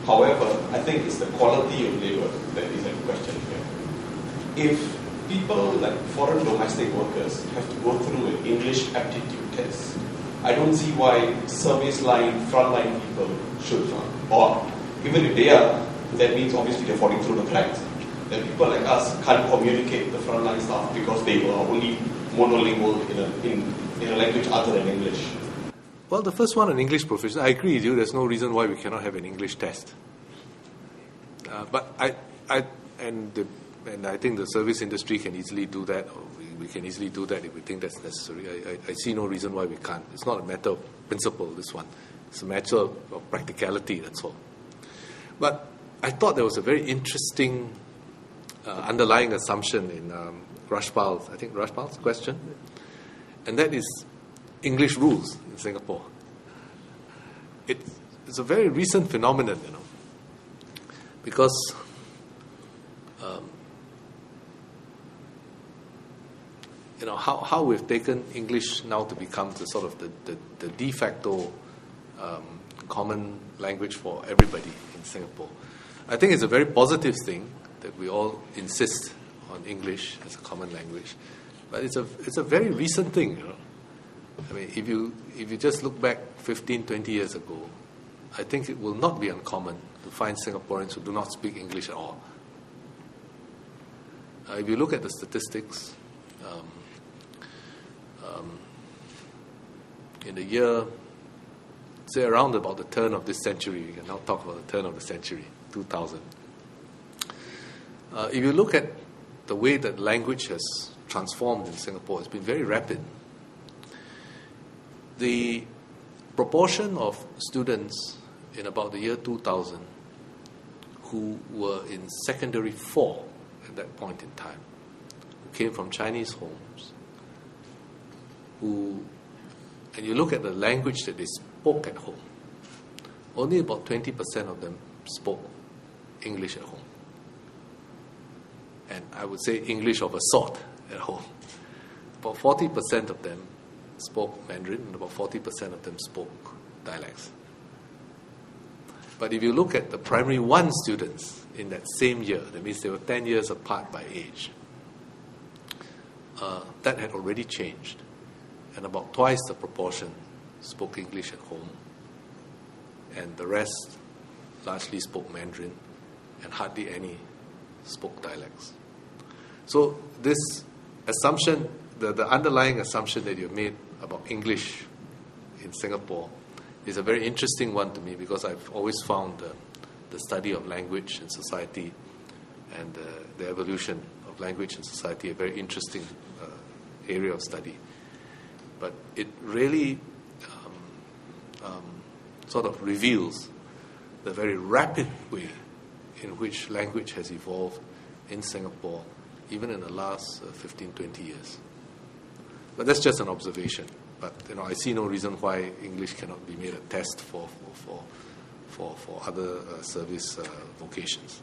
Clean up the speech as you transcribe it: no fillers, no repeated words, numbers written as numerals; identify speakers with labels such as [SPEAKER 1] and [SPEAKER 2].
[SPEAKER 1] However, I think it's the quality of labor that is in question here. If people like foreign domestic workers have to go through an English aptitude test, I don't see why service line, frontline people should not. Or even if they are, that means obviously they're falling through the cracks. That people like us can't communicate with the frontline staff because they are only monolingual in a language other than English.
[SPEAKER 2] Well, the first one, an English proficiency, I agree with you. There's no reason why we cannot have an English test. But I think the service industry can easily do that, or we can easily do that if we think that's necessary. I see no reason why we can't. It's not a matter of principle, this one. It's a matter of practicality, that's all. But I thought there was a very interesting underlying assumption in Rashpal's question, and that is English rules in Singapore. It's a very recent phenomenon, because how we've taken English now to become the sort of the de facto common language for everybody in Singapore. I think it's a very positive thing that we all insist on English as a common language, but it's a very recent thing. I mean, if you just look back 15, 20 years ago, I think it will not be uncommon to find Singaporeans who do not speak English at all. If you look at the statistics, in the year, say around about the turn of this century, we can now talk about the turn of the century, 2000. If you look at the way that language has transformed in Singapore, it's been very rapid. The proportion of students in about the year 2000 who were in secondary 4 at that point in time, who came from Chinese homes, and you look at the language that they spoke at home, only about 20% of them spoke English at home. And I would say English of a sort at home. About 40% of them spoke Mandarin, and about 40% of them spoke dialects. But if you look at the primary 1 students in that same year, that means they were 10 years apart by age, that had already changed. And about twice the proportion spoke English at home, and the rest largely spoke Mandarin, and hardly any spoke dialects. So this assumption, the underlying assumption that you made about English in Singapore is a very interesting one to me, because I've always found the study of language and society and the evolution of language and society a very interesting area of study. But it really sort of reveals the very rapid way in which language has evolved in Singapore, even in the last 15, 20 years. But that's just an observation. But I see no reason why English cannot be made a test for other service vocations.